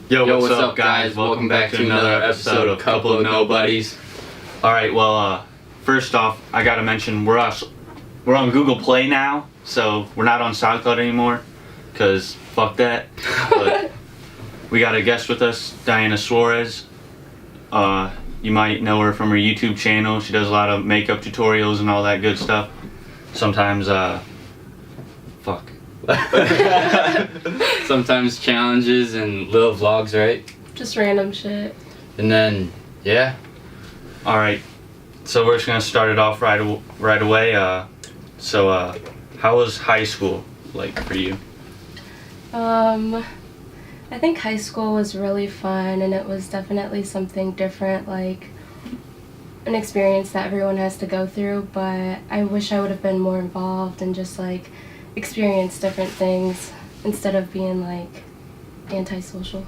Yo, what's up, guys? Welcome back to another episode of Couple of Nobodies. Alright, well, first off, I gotta mention we're on Google Play now, so we're not on SoundCloud anymore, because fuck that. But we got a guest with us, Dayana Suarez. You might know her from her YouTube channel. She does a lot of makeup tutorials and all that good stuff. Sometimes, Sometimes challenges and little vlogs, right? Just random shit. And then, yeah. Alright, so we're just gonna start it off right away. How was high school like for you? I think high school was really fun, and it was definitely something different, like an experience that everyone has to go through, but I wish I would have been more involved and just like experience different things instead of being like antisocial.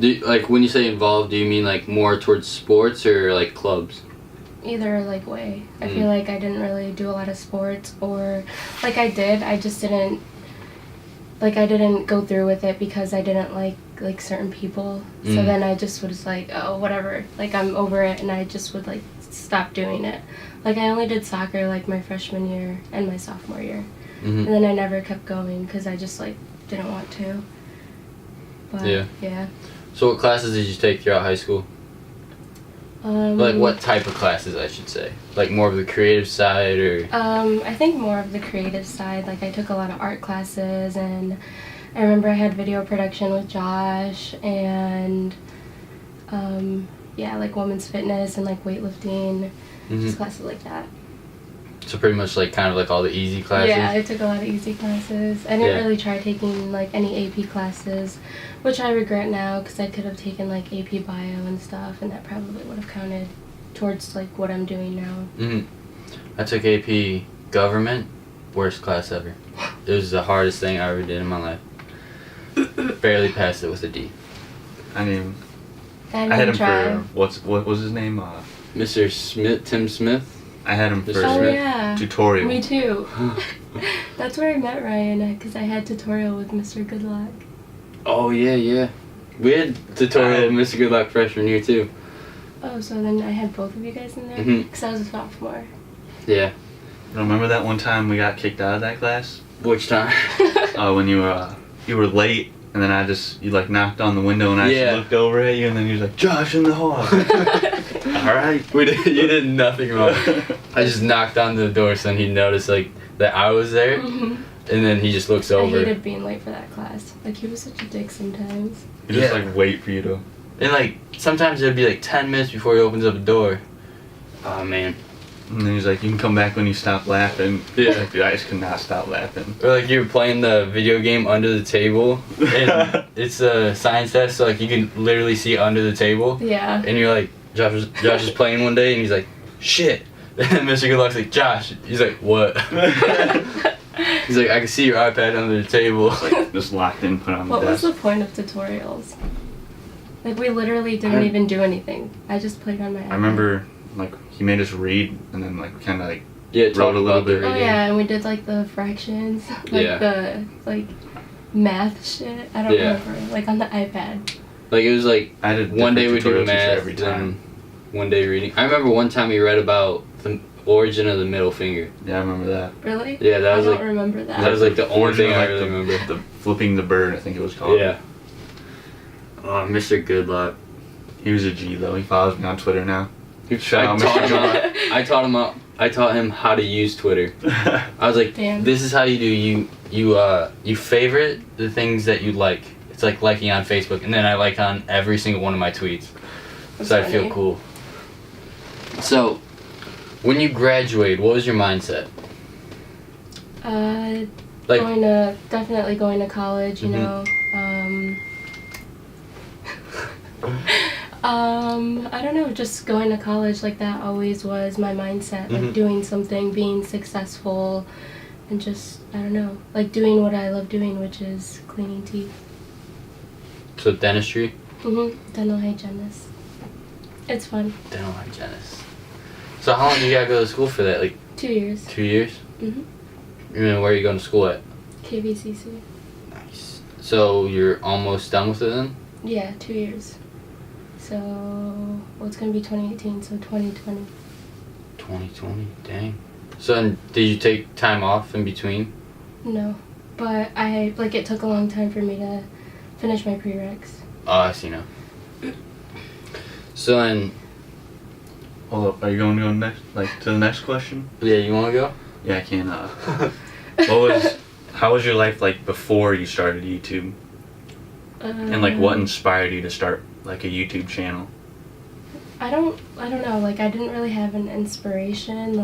Like when you say involved, do you mean like more towards sports or like clubs? Either like way. I feel like I didn't really do a lot of sports, or like I did, I just didn't go through with it because I didn't like certain people. So then I just was like, oh, whatever, like I'm over it, and I just would like stop doing it. Like I only did soccer like my freshman year and my sophomore year. And then I never kept going because I just like didn't want to. But yeah. So what classes did you take throughout high school? Like what type of classes, I should say? Like more of the creative side, or? I think more of the creative side. Like I took a lot of art classes, and I remember I had video production with Josh, and like women's fitness and like weightlifting, just classes like that. So pretty much like kind of like all the easy classes? Yeah, I took a lot of easy classes. I didn't really try taking like any AP classes, which I regret now because I could have taken like AP Bio and stuff, and that probably would have counted towards like what I'm doing now. I took AP Government, worst class ever. It was the hardest thing I ever did in my life. Barely passed it with a D. I had him for what was his name? Mr. Smith, Tim Smith. I had him for tutorial. Me too. That's where I met Ryan, because I had tutorial with Mr. Goodluck. Oh yeah. We had tutorial with Mr. Goodluck freshman year too. Oh, so then I had both of you guys in there? Because I was a sophomore. Yeah. Remember that one time we got kicked out of that class? Which time? When you were late, and then you like knocked on the window, and I just looked over at you, and then you was like, Josh in the hall. Alright. You did nothing wrong. I just knocked on the door so then he noticed like that I was there, and then he just looks over. I hated being late for that class. Like he was such a dick sometimes. He just like wait for you to. And like sometimes it'd be like 10 minutes before he opens up the door. Oh man. And then he's like, you can come back when you stop laughing. Yeah. Like, dude, I just could not stop laughing. Or like you're playing the video game under the table, and it's a science test, so like you can literally see under the table. Yeah. And you're like, Josh is playing one day, and he's like, shit. And Mr. Goodluck's like, Josh. He's like, what? He's like, I can see your iPad under the table. Like, just locked in, put on the desk. desk. What was the point of tutorials? Like we literally didn't even do anything. I just played on my iPad. I remember like he made us read, and then like kind of like wrote a little bit. Oh yeah, and we did like the fractions, like the like math shit. I don't remember, like on the iPad. Like it was like I did one day we do math every time. One day reading. I remember one time we read about the origin of the middle finger. Yeah, I remember that. Really? Yeah, that was I don't remember that. That was like the only thing I really remember. The flipping the bird, I think it was called. Yeah. Oh, Mr. Goodluck. He was a G though. He follows me on Twitter now. I taught him how to use Twitter. I was like, this is how you do. You favorite the things that you like. It's like liking on Facebook, and then I like on every single one of my tweets. That's so funny. I feel cool. So, when you graduated, what was your mindset? Definitely going to college, you know. I don't know, just going to college, like that always was my mindset, like doing something, being successful, and just, I don't know, like doing what I love doing, which is cleaning teeth. So dentistry? Dental hygienist. It's fun. Dental hygienist. So how long do you gotta go to school for that? Like 2 years. 2 years? And where are you going to school at? KVCC. Nice. So you're almost done with it then? Yeah, 2 years. So, well, it's going to be 2018, so 2020. 2020, dang. So then, did you take time off in between? No, but it took a long time for me to finish my prereqs. Oh, I see now. So then... Hold up, are you going to go next, to the next question? Yeah, you want to go? Yeah, I can. How was your life like before you started YouTube? And what inspired you to start a YouTube channel? I don't know, I didn't really have an inspiration.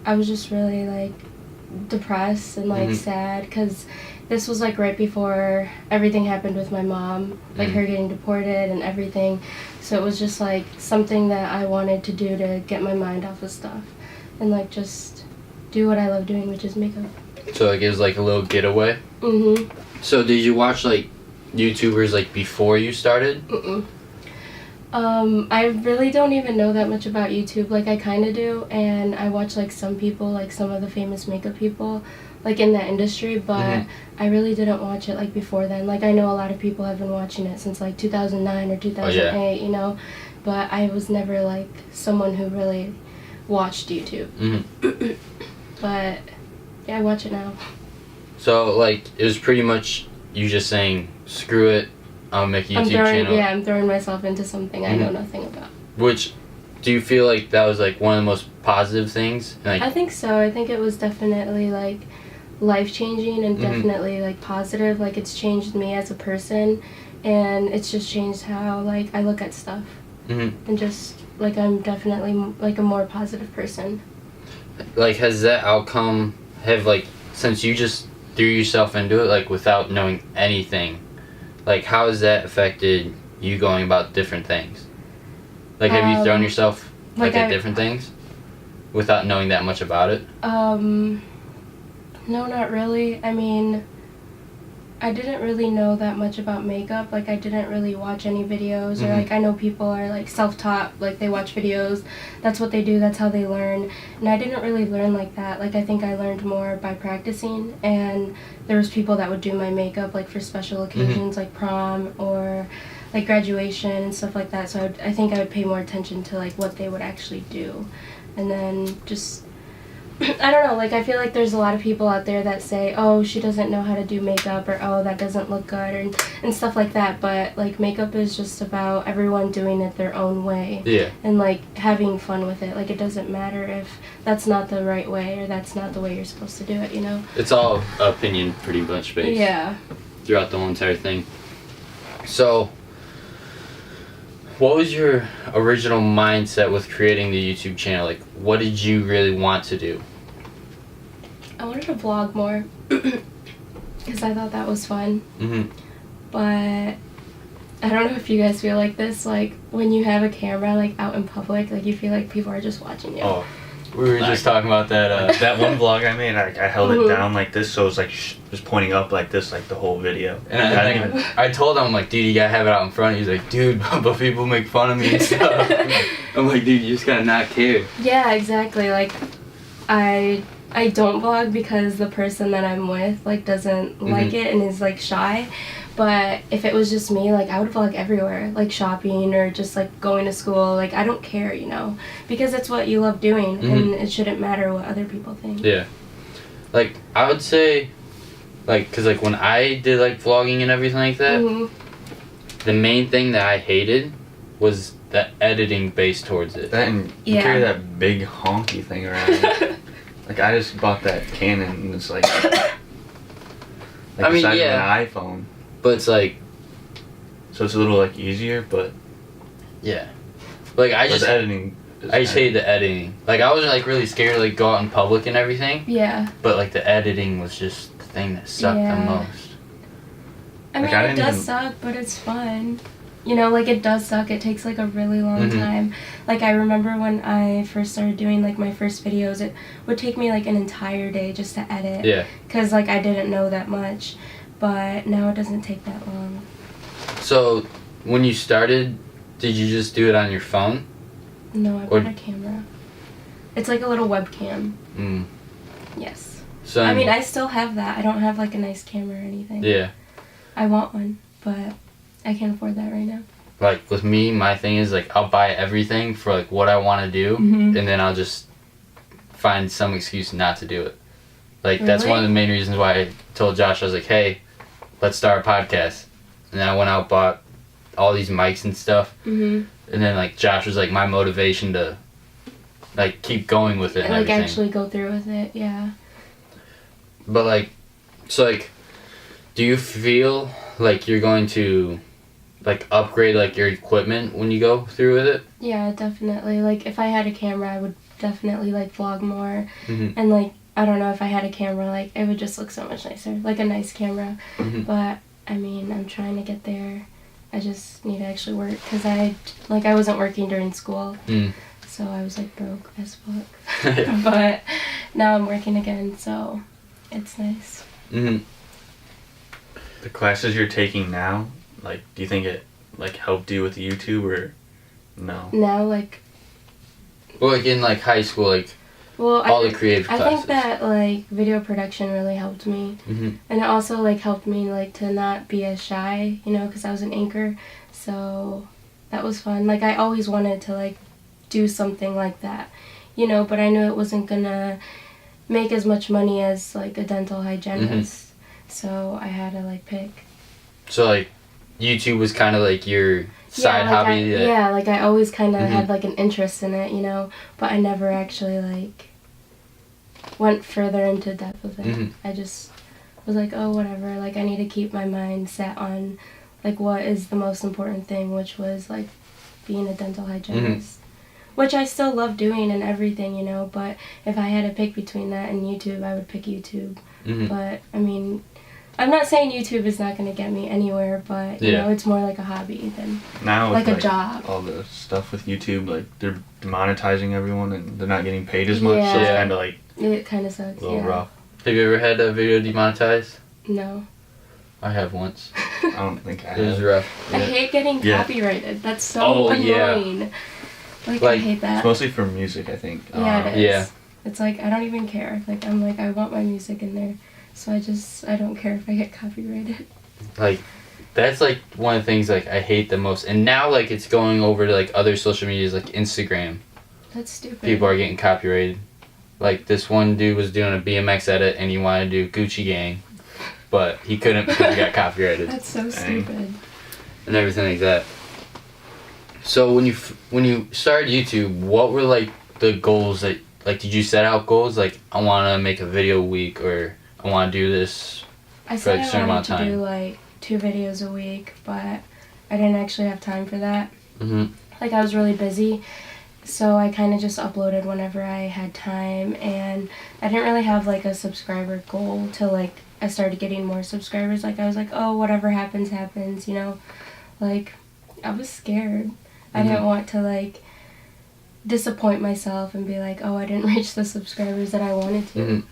I was just really depressed and sad, because this was right before everything happened with my mom, her getting deported and everything. So it was just something that I wanted to do to get my mind off of stuff and just do what I love doing, which is makeup. So it was a little getaway? Mhm. So did you watch YouTubers before you started? Mm-mm. I really don't even know that much about YouTube. I kind of do, and I watch some people, some of the famous makeup people, in that industry, but I really didn't watch it before then. I know a lot of people have been watching it since 2009 or 2008, you know, but I was never someone who really watched YouTube. Mm-hmm. But yeah, I watch it now. So it was pretty much you just saying, screw it, I'll make a YouTube channel. Yeah, I'm throwing myself into something I know nothing about. Which, do you feel that was one of the most positive things? I think so. I think it was definitely life-changing and definitely positive. It's changed me as a person, and it's just changed how I look at stuff. And just I'm definitely a more positive person. Has that outcome since you just threw yourself into it without knowing anything, how has that affected you going about different things? Have you thrown yourself at different things without knowing that much about it? No, not really. I mean, I didn't really know that much about makeup. I didn't really watch any videos, or I know people are self-taught, they watch videos, that's what they do, that's how they learn, and I didn't really learn like that. I think I learned more by practicing, and there was people that would do my makeup for special occasions, like prom or graduation and stuff like that, so I think I would pay more attention to what they would actually do. And then just I don't know, I feel there's a lot of people out there that say, oh, she doesn't know how to do makeup, or oh, that doesn't look good, and stuff like that, but makeup is just about everyone doing it their own way. Yeah. And having fun with it. It doesn't matter if that's not the right way or that's not the way you're supposed to do it, you know? It's all opinion pretty much based. Yeah. Throughout the whole entire thing. So, what was your original mindset with creating the YouTube channel? What did you really want to do? I wanted to vlog more because I thought that was fun. But I don't know if you guys feel like this. When you have a camera out in public, you feel people are just watching you. Oh, we were just talking about that. That one vlog I made, I held it down like this, so it was just pointing up like this, the whole video. And I told him, dude, you gotta have it out in front. He's like, dude, but people make fun of me and stuff. I'm like, dude, you just gotta not care. Yeah, exactly. I don't vlog because the person that I'm with doesn't like it and is shy. But if it was just me, I would vlog everywhere, shopping or just going to school. I don't care, you know, because it's what you love doing, and it shouldn't matter what other people think. Yeah. I would say, cause when I did vlogging and everything like that, the main thing that I hated was the editing based towards it. That and you carry that big honky thing around. I just bought that Canon, and it's I mean, the size of an iPhone. But it's so it's a little easier, but yeah, I just editing. I just hated the editing. I wasn't really scared to go out in public and everything. Yeah. But the editing was just the thing that sucked the most. I mean, it does suck, but it's fun. You know, it does suck. It takes a really long time. I remember when I first started doing my first videos, it would take me an entire day just to edit. Yeah. Because I didn't know that much. But now it doesn't take that long. So, when you started, did you just do it on your phone? No, I bought a camera. It's a little webcam. Yes. So I mean, I still have that. I don't have a nice camera or anything. Yeah. I want one, but I can't afford that right now. Like with me, my thing is like I'll buy everything for like what I want to do, and then I'll just find some excuse not to do it. Like that's one of the main reasons why I told Josh, I was like, hey, let's start a podcast. And then I went out, bought all these mics and stuff, and then like Josh was like my motivation to like keep going with it and like everything. actually go through with it. Yeah. But like, so like, do you feel like you're going to like upgrade like your equipment when you go through with it? Yeah, definitely. Like if I had a camera, I would definitely like vlog more, and like I don't know, if I had a camera, like it would just look so much nicer, like a nice camera. But I mean, I'm trying to get there. I just need to actually work because I wasn't working during school, so I was like broke as fuck. But now I'm working again, so it's nice. The classes you're taking now, like, do you think it like helped you with YouTube or no? Now, like, well, like in like high school, like all the creative classes. I think that like video production really helped me, and it also like helped me like to not be as shy, you know, because I was an anchor, so that was fun. Like I always wanted to like do something like that, you know, but I knew it wasn't gonna make as much money as like a dental hygienist, so I had to like pick. So like YouTube was kind of like your side hobby. Like I always kind of had like an interest in it, you know, but I never actually like went further into depth with it. I just was like, oh, whatever, like I need to keep my mind set on like what is the most important thing, which was like being a dental hygienist, which I still love doing and everything, you know, but if I had to pick between that and YouTube, I would pick YouTube. But I mean, I'm not saying YouTube is not going to get me anywhere, but you know, it's more like a hobby than now like with, a job. All the stuff with YouTube, like they're demonetizing everyone and they're not getting paid as much, so it's kind of like it kind of sucks. A little rough. Have you ever had a video demonetized? No. I have once. I don't think I have. It was rough. I hate getting copyrighted. That's so annoying. Like I hate that. It's mostly for music, I think. Yeah, it is. It's like I don't even care. Like I'm like I want my music in there. So I don't care if I get copyrighted. Like, that's like one of the things like I hate the most. And now like it's going over to like other social medias like Instagram. That's stupid. People are getting copyrighted. Like this one dude was doing a BMX edit and he wanted to do Gucci Gang, but he couldn't because he got copyrighted. That's so stupid. And everything like that. So when you started YouTube, what were like the goals that like did you set out goals like I want to make a video a week or I want to do this for a certain amount of time? I do like 2 videos a week, but I didn't actually have time for that. Like I was really busy, so I kind of just uploaded whenever I had time, and I didn't really have like a subscriber goal till like I started getting more subscribers. Like I was like, oh, whatever happens, happens, you know? Like I was scared. I didn't want to like disappoint myself and be like, oh, I didn't reach the subscribers that I wanted to.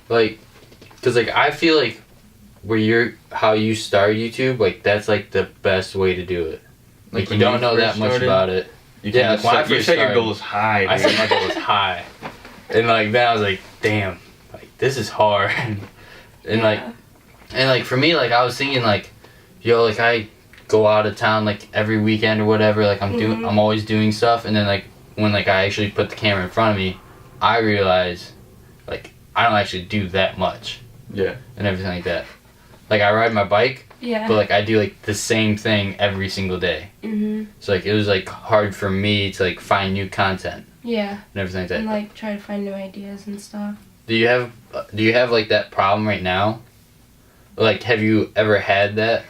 Like, cause like I feel like how you start YouTube, like that's like the best way to do it. Like you don't know that much about it. You set your goals high. Dude. I set my goals high, and like then I was like, damn, like this is hard, and like for me, like I was thinking like, yo, like I go out of town like every weekend or whatever, like I'm always doing stuff, and then like when like I actually put the camera in front of me, I realize like I don't actually do that much. Yeah. And everything like that. Like I ride my bike. Yeah. But like I do like the same thing every single day. So like it was like hard for me to like find new content. Yeah. And everything like that. And like try to find new ideas and stuff. Do you have like that problem right now? Like have you ever had that?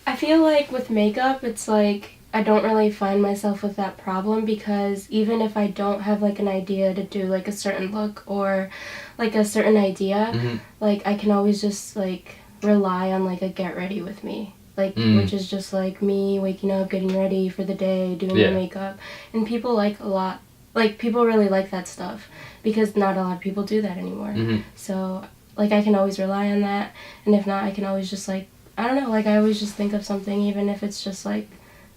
I feel like with makeup, it's like I don't really find myself with that problem because even if I don't have like an idea to do like a certain look or like a certain idea, like I can always just like rely on like a get ready with me, like which is just like me waking up, getting ready for the day, doing my makeup, and people like a lot, like people really like that stuff because not a lot of people do that anymore. So like I can always rely on that, and if not, I can always just like I don't know, like I always just think of something, even if it's just like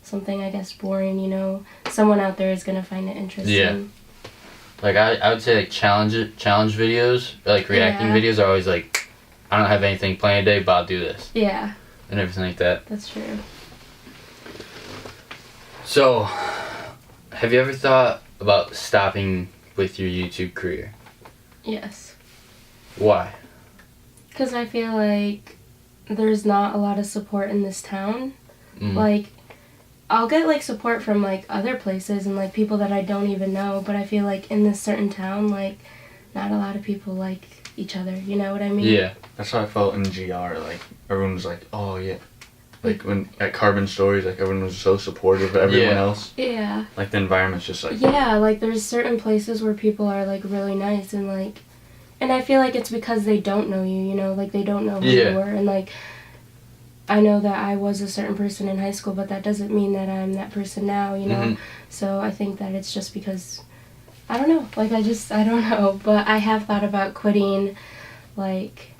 something I guess boring, you know, someone out there is gonna find it interesting. Yeah. Like I would say like challenge videos, like reacting videos are always like I don't have anything planned today, but I'll do this. Yeah. and everything like that. That's true. So, have you ever thought about stopping with your YouTube career? Yes. Why? Because I feel like there's not a lot of support in this town. Like, I'll get, like, support from, like, other places and, like, people that I don't even know, but I feel like in this certain town, like, not a lot of people like each other, you know what I mean? Yeah. That's how I felt in GR, like, everyone was like, oh, yeah. Like, when at Carbon Stories, like, everyone was so supportive of everyone else. Yeah. Like, the environment's just, like... Yeah, like, there's certain places where people are, like, really nice and, like... And I feel like it's because they don't know you, you know? Like, they don't know who you were. And, like, I know that I was a certain person in high school, but that doesn't mean that I'm that person now, you know? So I think that it's just because... I don't know. Like, I don't know. But I have thought about quitting, like...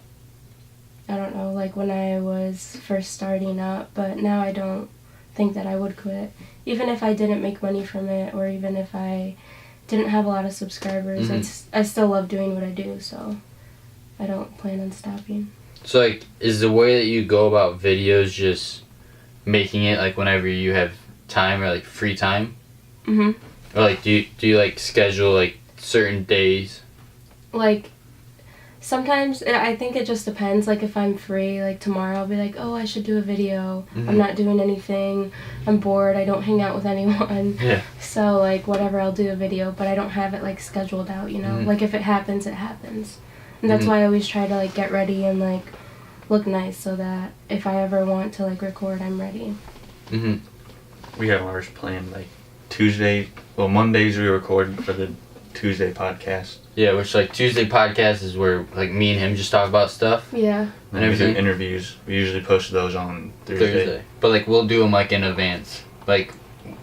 I don't know, like when I was first starting up, but now I don't think that I would quit. Even if I didn't make money from it, or even if I didn't have a lot of subscribers, I still love doing what I do, so I don't plan on stopping. So, like, is the way that you go about videos just making it, like, whenever you have time or, like, free time? Or, like, do you like, schedule, like, certain days? Like... Sometimes, I think it just depends, like, if I'm free, like, tomorrow I'll be like, oh, I should do a video, I'm not doing anything, I'm bored, I don't hang out with anyone, so, like, whatever, I'll do a video, but I don't have it, like, scheduled out, you know, like, if it happens, it happens, and that's why I always try to, like, get ready and, like, look nice, so that if I ever want to, like, record, I'm ready. We have ours planned, like, Mondays we record for the Tuesday podcast. Yeah, which, like, Tuesday podcast is where, like, me and him just talk about stuff. Yeah. And everything. Interviews. We usually post those on Thursday. But, like, we'll do them, like, in advance. Like,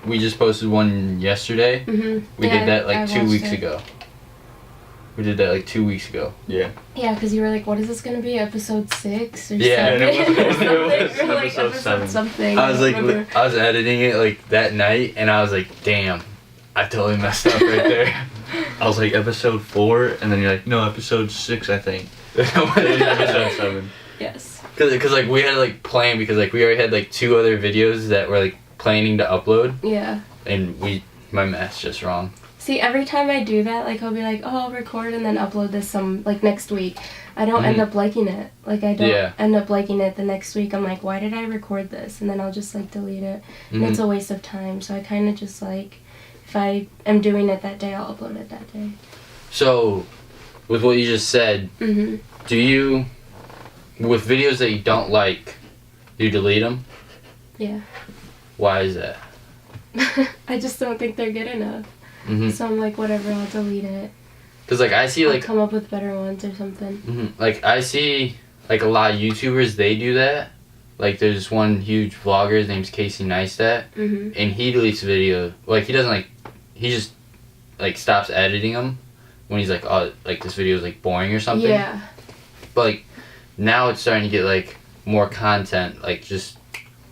we just posted one yesterday. We did that, like, 2 weeks ago. We did that, like, 2 weeks ago. Yeah. Yeah, because you were like, what is this going to be, episode 6 or 7? It was episode 7. Something. I was, like, I was editing it, like, that night, and I was like, damn, I totally messed up right there. I was like, episode 4, and then you're like, no, episode 6, I think. Episode 7. Yes. Because, like, we had to, like, plan, because, like, we already had, like, 2 other videos that were, like, planning to upload. Yeah. And my math's just wrong. See, every time I do that, like, I'll be like, oh, I'll record and then upload this like, next week. I don't end up liking it. Like, I don't end up liking it the next week. I'm like, why did I record this? And then I'll just, like, delete it. And it's a waste of time. So I kind of just, like... If I am doing it that day, I'll upload it that day. So, with what you just said, do you, with videos that you don't like, do you delete them? Yeah. Why is that? I just don't think they're good enough. So I'm like, whatever, I'll delete it. Because, like, I see, like... I'll come up with better ones or something. Like, I see, like, a lot of YouTubers, they do that. Like, there's one huge vlogger, his name's Casey Neistat, and he deletes video. Like, he doesn't, like... He just, like, stops editing them when he's like, oh, like, this video is, like, boring or something. Yeah. But, like, now it's starting to get, like, more content. Like, just...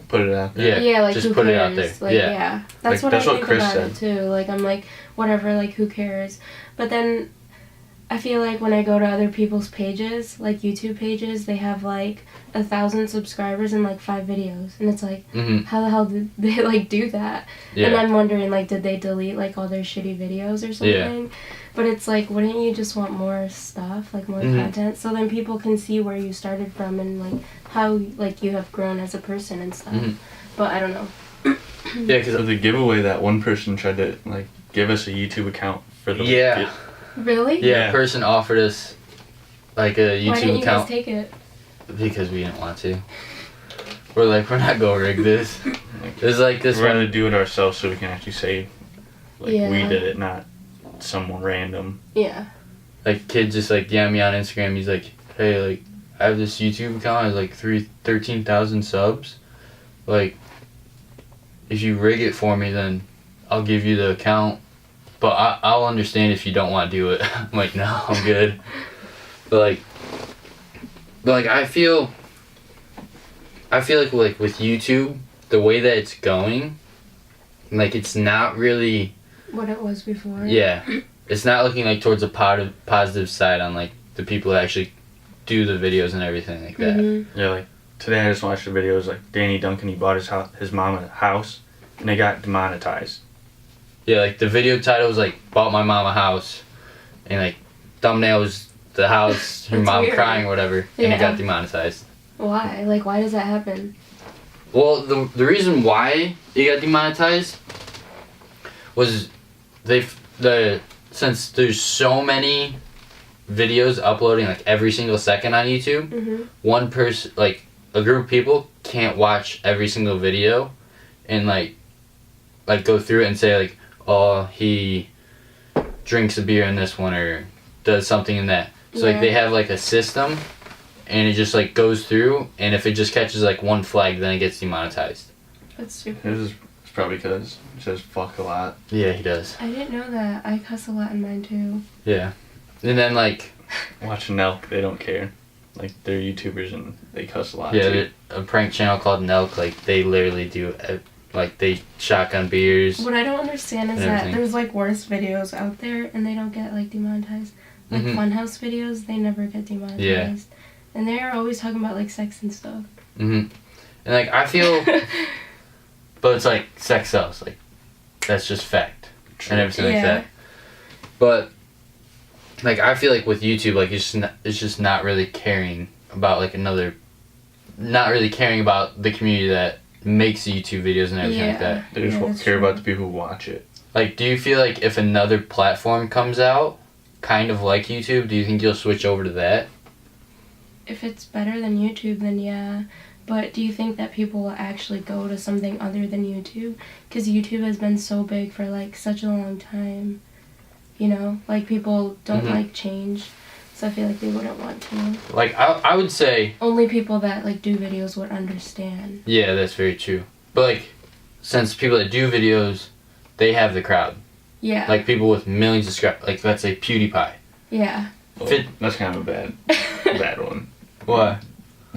Put it out there. Yeah, like, just who put cares? it out there. Like, yeah. That's like, what I think Chris about said. it, too. Like, I'm like, whatever, like, who cares? But then... I feel like when I go to other people's pages, like YouTube pages, they have like 1,000 subscribers and like 5 videos, and it's like, how the hell did they like do that? And I'm wondering, like, did they delete like all their shitty videos or something? But it's like, wouldn't you just want more stuff, like more content, so then people can see where you started from and like how like you have grown as a person and stuff. But I don't know. Yeah, because the giveaway, that one person tried to like give us a YouTube account for the Really? Yeah, a person offered us, like, a YouTube account. Why didn't you guys take it? Because we didn't want to. We're like, we're not gonna rig this. There's like this We're gonna do it ourselves so we can actually say, like, we did it, not someone random. Yeah. Like, kid just, like, DM me on Instagram, he's like, hey, like, I have this YouTube account, it has, like, 13,000 subs. Like, if you rig it for me, then I'll give you the account. But I'll understand if you don't want to do it. I'm like, no, I'm good. But like I feel like with YouTube, the way that it's going, like, it's not really what it was before. Yeah, it's not looking like towards a positive side on like the people that actually do the videos and everything like that. Yeah, like today I just watched a video. It was like Danny Duncan. He bought his mom a house, and they got demonetized. Yeah, like the video title was like "Bought my mom a house," and like thumbnail was the house, her That's mom weird. crying or whatever, and it got demonetized. Why? Like, why does that happen? Well, the reason why it got demonetized was since there's so many videos uploading like every single second on YouTube, Mm-hmm. one person, like a group of people, can't watch every single video and like go through it and say like, oh, he drinks a beer in this one or does something in that. So like they have like a system, and it just like goes through, and if it just catches like one flag, then it gets demonetized. That's stupid. It's probably because it says fuck a lot. Yeah, he does. I didn't know that. I cuss a lot in mine too. Yeah, and then like Watching Nelk, they don't care. Like, they're YouTubers and they cuss a lot yeah, too. a prank channel called Nelk, like they literally do like they shotgun beers. What I don't understand is and that everything. there's like worse videos out there and they don't get like demonetized. Like Mhm. Funhouse videos, they never get demonetized. Yeah. And they are always talking about like sex and stuff. And like I feel, but it's like sex sells, like that's just fact and everything like that. But like I feel like with YouTube, like it's just not really caring about like not really caring about the community that makes YouTube videos and everything like that. They just that's care true. about the people who watch it. Like, do you feel like if another platform comes out, kind of like YouTube, do you think you'll switch over to that? If it's better than YouTube, then yeah. But do you think that people will actually go to something other than YouTube? Because YouTube has been so big for like such a long time. You know, like people don't like change, so I feel like they wouldn't want to. Like I would say, Only people that like do videos would understand. yeah, that's very true. But like, since people that do videos, they have the crowd. Yeah. Like people with millions of subscribers, like let's say PewDiePie. Yeah. Well, that's kind of a bad one. What?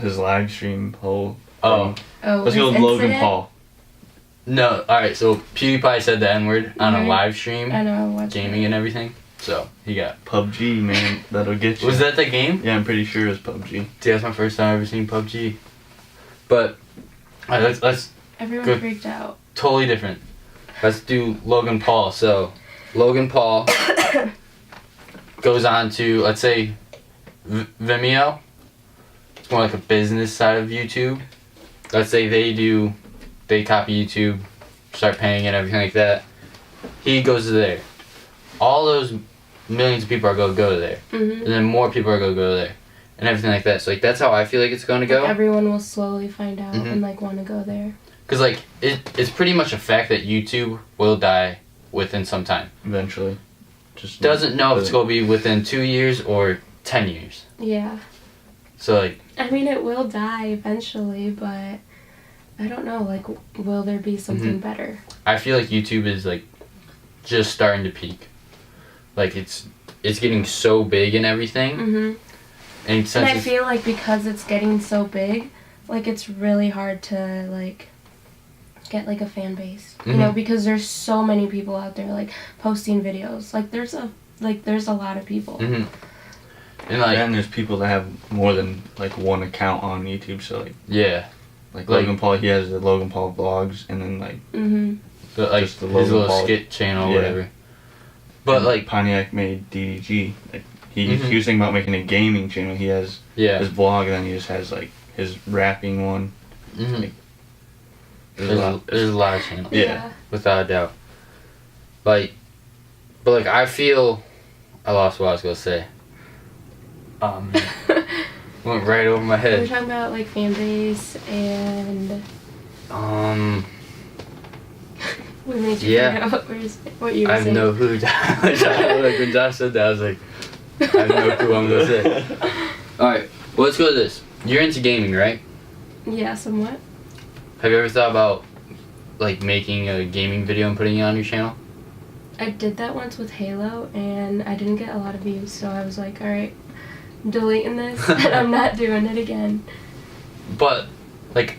His live stream whole Oh. thing. Oh, Let's go with his Logan incident? Paul. No, alright, so PewDiePie said the N-word on a Mhm. live stream, I know. I watched gaming it. and everything. So, he got... PUBG, man. That'll get you. Was that the game? Yeah, I'm pretty sure it was PUBG. Dude, that's my first time ever seen PUBG. But, alright, let's Everyone Good. freaked out. totally different. Let's do Logan Paul. So, Logan Paul goes on to, let's say, Vimeo. It's more like a business side of YouTube. Let's say they copy YouTube, start paying and everything like that. He goes to there. All those millions of people are going to go there. Mm-hmm. And then more people are going to go there. And everything like that. So, like, that's how I feel like it's going to go. Like everyone will slowly find out Mhm. and like want to go there. Because, like, it's pretty much a fact that YouTube will die within some time. Eventually. Just Doesn't know if it's going to be within 2 years or 10 years. Yeah. So, like, I mean, it will die eventually, but I don't know. Like, will there be something better? I feel like YouTube is, like, just starting to peak. Like, it's getting so big and everything. Mm-hmm. And since And I it's- feel like because it's getting so big, like, it's really hard to, like, get, like, a fan base. You know, because there's so many people out there, like, posting videos. Like, there's a lot of people. Mhm. And, like, and there's people that have more than like one account on YouTube. So yeah. like Like- Logan Paul, he has the Logan Paul vlogs, and then like Mm-hmm. Like, Just the his Logan little Paul- skit channel or Yeah. whatever. But, like, Pontiac made DDG. Like, he Mhm. was thinking about making a gaming channel. He has yeah. his vlog, and then he just has like his rapping one. Mhm. like, There's a lot. There's a lot of channels. Yeah. Without a doubt. Like, but like I feel, I lost what I was gonna say. Went right over my We're head. talking about, like, fan base and... We made you Yeah. figure out what you were I have saying. no clue. Like when Josh said that, I was like, I have no clue what I'm gonna say. All right, well, let's go to this. You're into gaming, right? Yeah, somewhat. Have you ever thought about like making a gaming video and putting it on your channel? I did that once with Halo, and I didn't get a lot of views, so I was like, alright, I'm deleting this, and I'm not doing it again. But like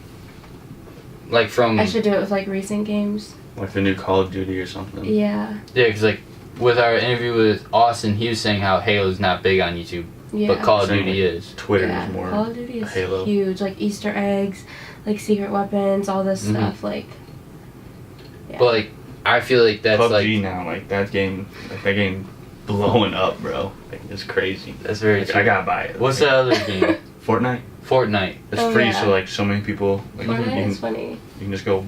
from I should do it with, like, recent games. Like the new Call of Duty or something. Yeah. yeah, because like with our interview with Austin, he was saying how Halo's not big on YouTube. Yeah. But Call of Same Duty with is. Twitter Yeah, is more Call of Duty is Halo. huge. Like Easter eggs, like secret weapons, all this stuff. Like, yeah. But like, I feel like that's PUBG like now, like that game blowing up, bro. Like it's crazy. that's very Like, true. I gotta buy it. What's like, that other game? Fortnite? Fortnite. It's Oh, free, yeah. so like so many people. Like, Fortnite is funny. you can just go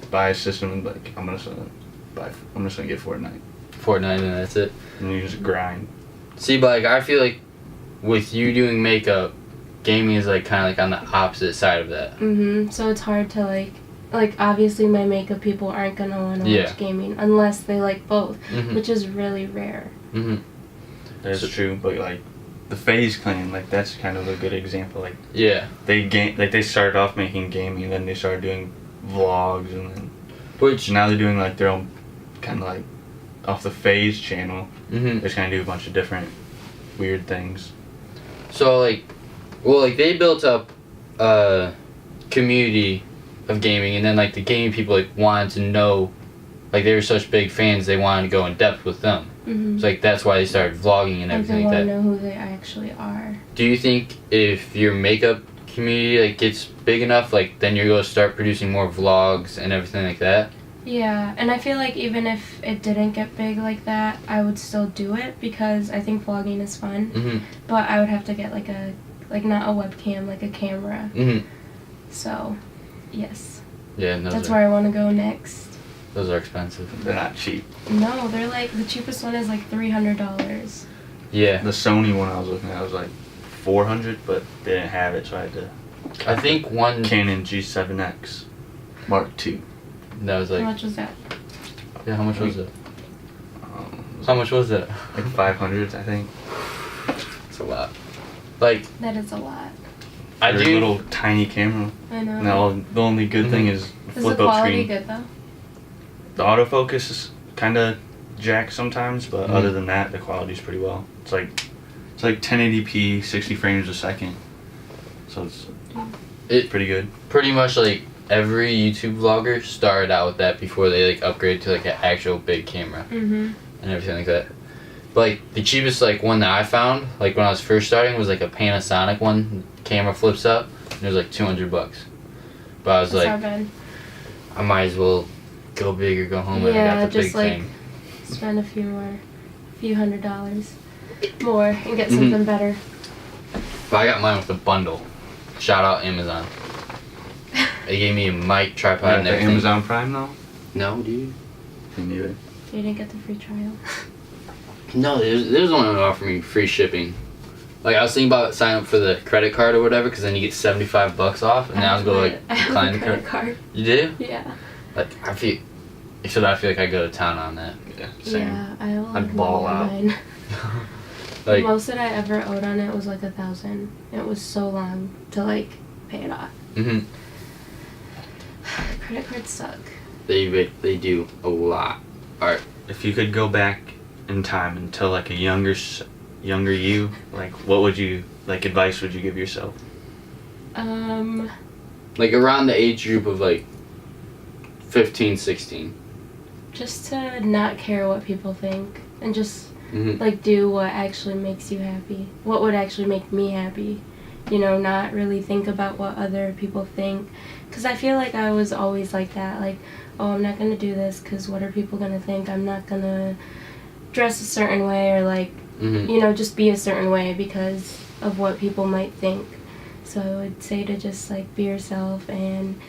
buy a system and like I'm just gonna get Fortnite, Fortnite, and that's it. and you just grind. See, but like, I feel like with you doing makeup, gaming is like kind of like on the opposite side of that. So it's hard to like obviously my makeup people aren't gonna want to Yeah. watch gaming unless they like both, Mhm. which is really rare. Mhm. That's true, but like the FaZe Clan, like that's kind of a good example. Like Yeah. they started off making gaming, then they started doing vlogs, and then Which. now they're doing like their own kind of like off the FaZe channel. Mhm. They're just gonna do a bunch of different weird things. So like, well, like they built up a community of gaming, and then like the gaming people like wanted to know, like they were such big fans, they wanted to go in depth with them. So like that's why they started vlogging and Like they everything want like to that. know who they actually are. Do you think if your makeup community like gets big enough, like then you're gonna start producing more vlogs and everything like that? Yeah, and I feel like even if it didn't get big like that, I would still do it because I think vlogging is fun. Mhm. But I would have to get like not a webcam, like a camera. Mhm. So, yes, Yeah, and that's where I want to go next. those are expensive. They're not cheap. No, they're like the cheapest one is like $300. Yeah, The Sony one I was looking at was like 400, but they didn't have it, so I had to. I think one Canon G7X Mark II. that was How like, much was that? yeah. How much was it? It was How much was that? like 500, I think. It's a lot. Like That is a lot. I For a do. little tiny camera. I know. No, the only good thing is Is the flip up quality screen. good though? The autofocus is kind of jacked sometimes, but Mhm. other than that, the quality's pretty well. It's like 1080p, 60 frames a second. So it's pretty good. Pretty much like every YouTube vlogger started out with that before they like upgraded to like an actual big camera and everything like that. But like the cheapest like one that I found like when I was first starting was like a Panasonic one. Camera flips up and it was like $200. But I was That's like, not bad. I might as well go big or go home and I Yeah, got the just big like thing. spend a few $100s more and get Mhm. something better. But I got mine with a bundle. Shout out Amazon. They gave me a mic, tripod, Yeah, and the everything. Amazon Prime though. No, dude. Didn't either. You didn't get the free trial. No, there's one that offered me free shipping. Like I was thinking about signing up for the credit card or whatever, because then you get $75 off, and now I was going like I have decline a the credit card. card. You do? Yeah. Like I feel like I go to town on that. Yeah, same. Yeah, I owe I'd ball out. mine. The Like, most that I ever owed on it was like 1,000. It was so long to like pay it off. mhm. Credit cards suck. They do a lot. Alright. If you could go back in time and tell like a younger you, like what would you advice would you give yourself? Like around the age group of like 15, 16. Just to not care what people think and just Mhm. like do what actually makes you happy. What would actually make me happy. You know, not really think about what other people think. Because I feel like I was always like that. Like, oh, I'm not going to do this because what are people going to think? I'm not going to dress a certain way or like, Mhm. you know, just be a certain way because of what people might think. So I would say to just like be yourself and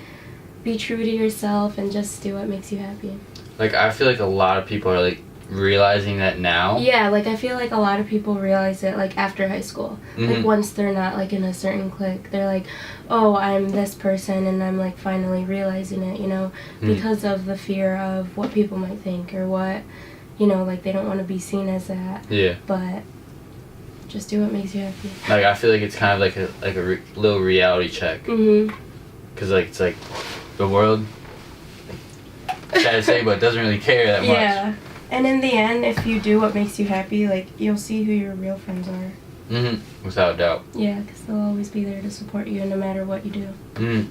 be true to yourself and just do what makes you happy. Like I feel like a lot of people are like realizing that now. Yeah, like I feel like a lot of people realize it like after high school. Like Mhm. once they're not like in a certain clique, they're like, oh, I'm this person and I'm like finally realizing it, you know, because of the fear of what people might think or what, you know, like they don't want to be seen as that. Yeah. But just do what makes you happy. Like I feel like it's kind of like a little reality check. Mhm. Cause like it's like the world. Sad to say, but it doesn't really care that much. Yeah. And in the end, if you do what makes you happy, like you'll see who your real friends are. Mhm. Without a doubt. Yeah, because they'll always be there to support you no matter what you do. Mhm.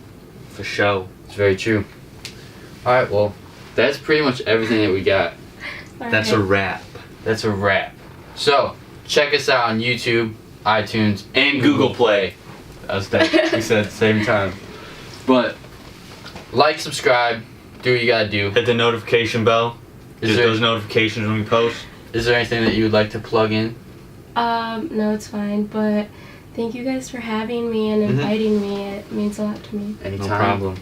For show. It's very true. All right. Well, that's pretty much everything that we got. That's a wrap. That's a wrap. So check us out on YouTube. iTunes, And Google Play. That was that. We said at the same time. But like, subscribe, do what you gotta do. Hit the notification bell. Is Get there, those notifications when we post. is there anything that you would like to plug in? No, it's fine, but thank you guys for having me and inviting me. It means a lot to me. Anytime. No problem.